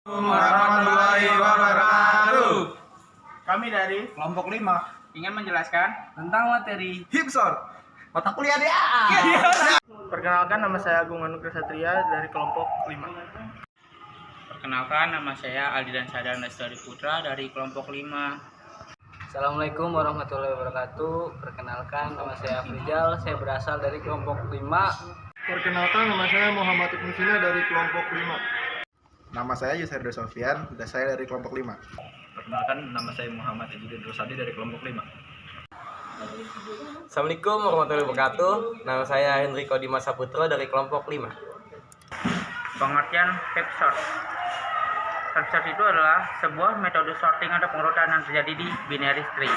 Warahmatullahi wabarakatuh. Kami dari Kelompok 5 ingin menjelaskan tentang materi Hipsor. Mata kuliah dia. Perkenalkan, nama saya Agung Anugrah Satria dari kelompok 5. Perkenalkan, nama saya Aldi dan Sadar Lestari Putra dari kelompok 5. Assalamualaikum warahmatullahi wabarakatuh. Perkenalkan, nama saya Afrizal, saya berasal dari kelompok 5. Perkenalkan, nama saya Muhammad Ibnu Sina dari kelompok 5. Nama saya Yusardo Sofian, dan saya dari kelompok 5. Perkenalkan, nama saya Muhammad Ejidin Rosadi dari kelompok 5. Assalamualaikum warahmatullahi wabarakatuh. Nama saya Hendriko Dimas Saputra dari kelompok 5. Pengertian heap sort. Heap sort itu adalah sebuah metode sorting atau pengurutan yang terjadi di binary tree.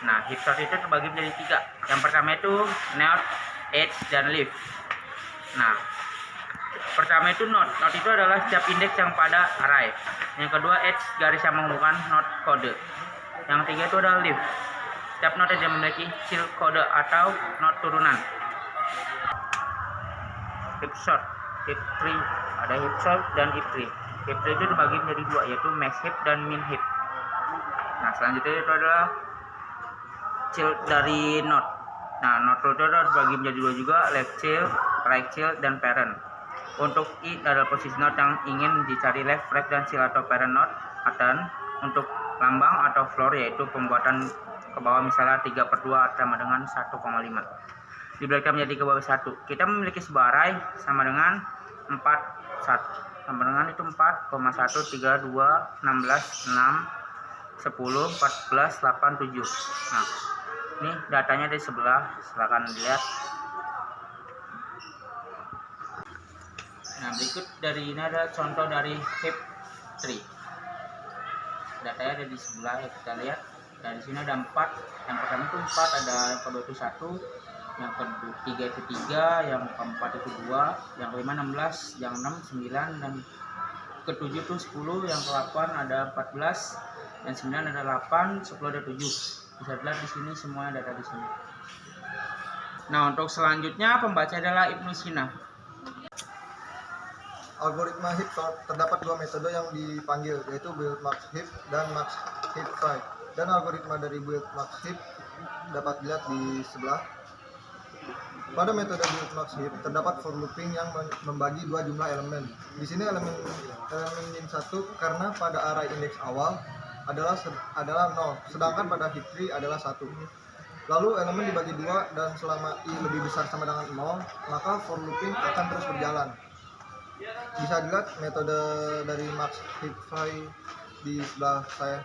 Nah, heap sort itu terbagi menjadi 3. Yang pertama itu node, edge, dan leaf. Nah, pertama itu node. Node itu adalah setiap indeks yang pada array. Yang kedua edge, garis yang menghubungkan node kode. Yang ketiga itu adalah leaf. Setiap node yang memiliki child kode atau node turunan. Heap sort, heap tree, ada heap sort dan heap tree. Heap tree itu dibagi menjadi 2, yaitu max heap dan min heap. Nah, selanjutnya itu adalah child dari node. Nah, node itu dibagi menjadi 2 juga, left child, right child, dan parent. Untuk I adalah posisi node yang ingin dicari left, right, dan child atau parent node. Dan untuk lambang atau floor yaitu pembuatan ke bawah, misalnya 3/2 sama dengan 1,5. Diberikan menjadi ke bawah 1. Kita memiliki sebuah array sama dengan 4, 1. Sama dengan itu 4,1, 3, 2, 16, 6, 10, 14, 8, 7. Nah, ini datanya di sebelah, silakan dilihat. Nah, berikut dari ini ada contoh dari heap tree. Datanya ada di sebelah, ya kita lihat. Dari sini ada 4. Yang pertama itu 4, ada yang kedua itu 1, yang ketiga itu 3, yang keempat itu 2, yang kelima 16, yang 6 9, dan ketujuh itu 10, yang ke-8 ada 14, yang 9 ada 8, 10 ada 7. Bisa dilihat di sini semua data di sini. Nah, untuk selanjutnya pembaca adalah Ibnu Sina. Algoritma heap sort terdapat 2 metode yang dipanggil, yaitu build max heap dan max heap find. Dan algoritma dari build max heap dapat dilihat di sebelah. Pada metode build max heap terdapat for looping yang membagi 2 jumlah elemen. Di sini elemen min 1 karena pada array indeks awal adalah 0, sedangkan pada heap tree adalah 1. Lalu elemen dibagi 2 dan selama i lebih besar sama dengan 0, maka for looping akan terus berjalan. Bisa dilihat metode dari max heap find di sebelah saya.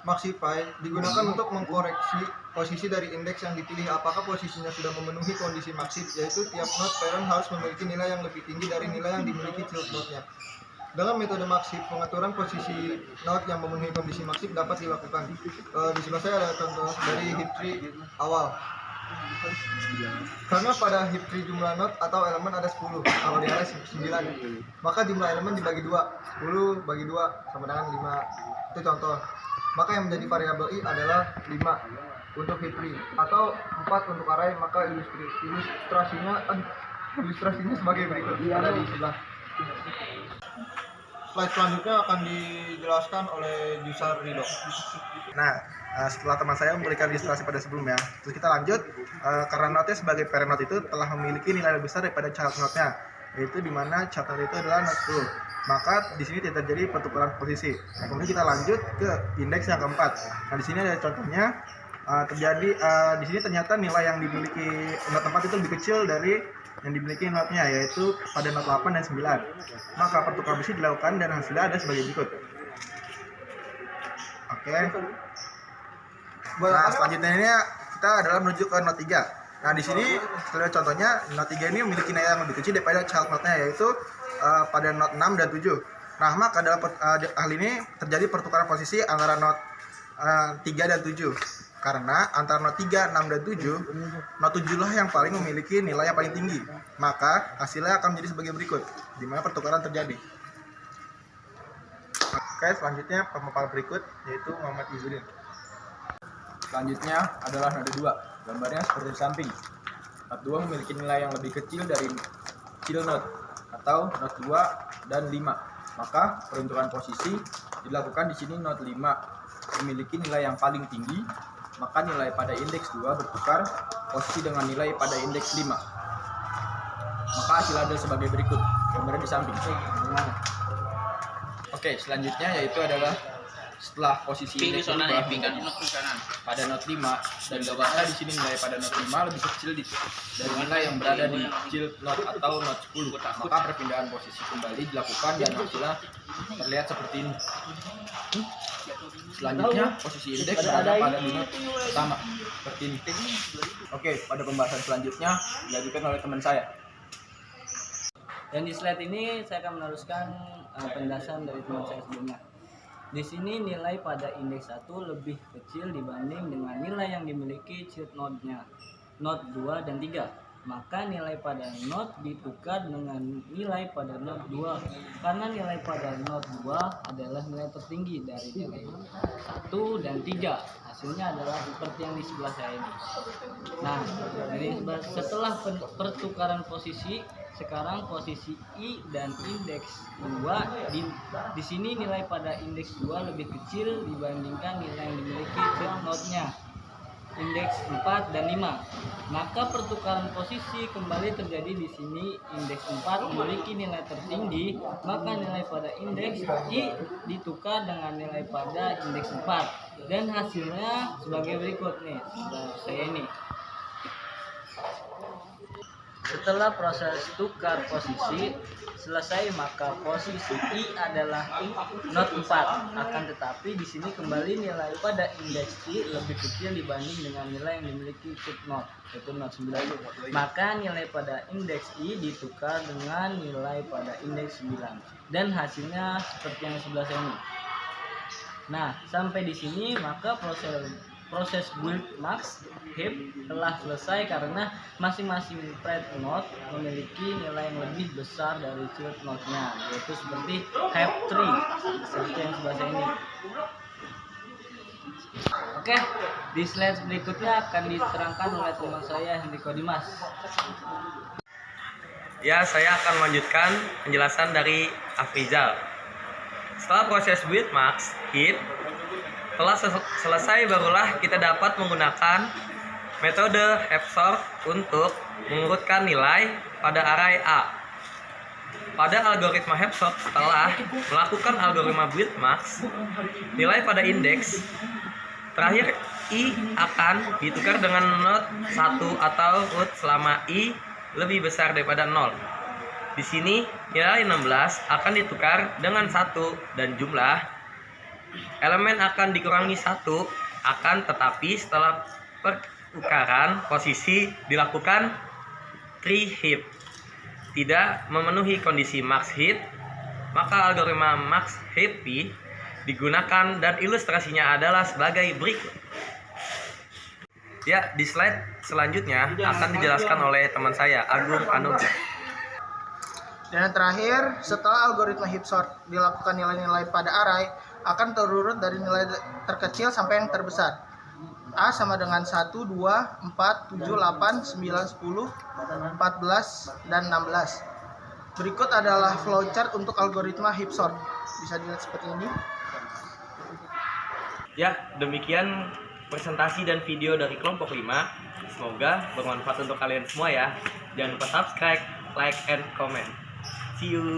Maxify digunakan untuk mengkoreksi posisi dari indeks yang dipilih apakah posisinya sudah memenuhi kondisi maxif, yaitu tiap node parent harus memiliki nilai yang lebih tinggi dari nilai yang dimiliki child node-nya. Dalam metode maxif, pengaturan posisi node yang memenuhi kondisi maxif dapat dilakukan. Di sebelah saya ada contoh dari heap tree awal. Karena pada heap tree jumlah node atau elemen ada 10, kalau di array 9, maka jumlah elemen dibagi 2, 10 bagi 2 sama dengan 5. Itu contoh. Maka yang menjadi variabel i adalah 5 untuk heap tree atau 4 untuk array, maka ilustrasinya sebagai berikut, ada di sebelah. Slide selanjutnya akan dijelaskan oleh Jusar Ridho. Nah, setelah teman saya memberikan ilustrasi pada sebelumnya, terus kita lanjut, karena node-nya sebagai parent node itu telah memiliki nilai lebih besar daripada child node-nya, yaitu di mana child node itu adalah node 10. Maka di sini tidak terjadi pertukaran posisi. Nah, kemudian kita lanjut ke indeks yang keempat. Nah, di sini ada contohnya, terjadi di sini ternyata nilai yang dimiliki node 4 itu lebih kecil dari yang dimiliki node-nya, yaitu pada node 8 dan 9. Maka pertukaran posisi dilakukan dan hasilnya ada sebagai berikut. Oke. Nah, selanjutnya ini kita adalah menuju ke node 3. Nah, di sini setelah contohnya node 3 ini memiliki nilai yang lebih kecil daripada child node-nya, yaitu pada node 6 dan 7. Nah, maka dalam hal ini terjadi pertukaran posisi antara node 3 dan 7. Karena antara node 3, 6, dan 7, node 7 lah yang paling memiliki nilai yang paling tinggi. Maka hasilnya akan menjadi sebagai berikut, di mana pertukaran terjadi. Oke, selanjutnya pemaparan berikut yaitu Muhammad Izzuddin. Selanjutnya adalah node 2. Gambarnya seperti di samping. Node 2 memiliki nilai yang lebih kecil dari child node atau node 2 dan 5. Maka peruntukan posisi dilakukan di sini not 5 memiliki nilai yang paling tinggi, maka nilai pada indeks 2 bertukar posisi dengan nilai pada indeks 5. Maka hasil ada sebagai berikut, gambarnya di samping. Oke, selanjutnya yaitu adalah setelah posisi indeks berubah pada not 5 dan ternyata di sini nilai pada not 5 lebih kecil dari nilai yang berada di child not atau not 10, maka perpindahan posisi kembali dilakukan dan hasilnya terlihat seperti ini. Selanjutnya posisi indeks berada pada di not pertama seperti ini. Oke, pada pembahasan selanjutnya dilanjutkan oleh teman saya. Dan di slide ini saya akan meneruskan penjelasan dari teman saya sebelumnya. Di sini nilai pada indeks 1 lebih kecil dibanding dengan nilai yang dimiliki child node-nya, node 2 dan 3. Maka nilai pada node ditukar dengan nilai pada node 2 karena nilai pada node 2 adalah nilai tertinggi dari nilai 1 dan 3. Hasilnya adalah seperti yang di sebelah saya ini. Nah, setelah pertukaran posisi, sekarang posisi I dan indeks 2 di sini nilai pada indeks 2 lebih kecil dibandingkan nilai yang dimiliki child node-nya, indeks 4 dan 5. Maka pertukaran posisi kembali terjadi di sini. Indeks 4 memiliki nilai tertinggi, maka nilai pada indeks I ditukar dengan nilai pada indeks 4 dan hasilnya sebagai berikut nih. Saya ini. Setelah proses tukar posisi selesai, maka posisi I adalah not 4. Akan tetapi di sini kembali nilai pada indeks I lebih kecil dibanding dengan nilai yang dimiliki child node, yaitu not 9. Maka nilai pada indeks I ditukar dengan nilai pada indeks 9 dan hasilnya seperti yang sebelah sini. Nah, sampai di sini maka proses build max heap telah selesai karena masing-masing thread node memiliki nilai yang lebih besar dari child node-nya, yaitu seperti heap tree seperti yang sebelah saya ini. Oke, di slide berikutnya akan diterangkan oleh teman saya Hendriko Dimas. Ya, saya akan melanjutkan penjelasan dari Afrizal. Setelah proses build max heap telah selesai, barulah kita dapat menggunakan metode heap sort untuk mengurutkan nilai pada array A. Pada algoritma heap sort, setelah melakukan algoritma build max, nilai pada indeks terakhir I akan ditukar dengan node 1 atau root selama I lebih besar daripada 0. Di sini nilai 16 akan ditukar dengan 1 dan jumlah elemen akan dikurangi 1, akan tetapi setelah pertukaran posisi dilakukan tree heap tidak memenuhi kondisi max heap, maka algoritma max heap digunakan dan ilustrasinya adalah sebagai berikut. Ya, di slide selanjutnya akan dijelaskan oleh teman saya Agung Anugrah. Dan yang terakhir, setelah algoritma heap sort dilakukan, nilai-nilai pada array akan terurut dari nilai terkecil sampai yang terbesar. A sama dengan 1, 2, 4, 7, 8, 9, 10, 14, dan 16. Berikut adalah flowchart untuk algoritma heap sort. Bisa dilihat seperti ini. Ya, demikian presentasi dan video dari kelompok 5. Semoga bermanfaat untuk kalian semua ya. Jangan lupa subscribe, like, and comment. See you.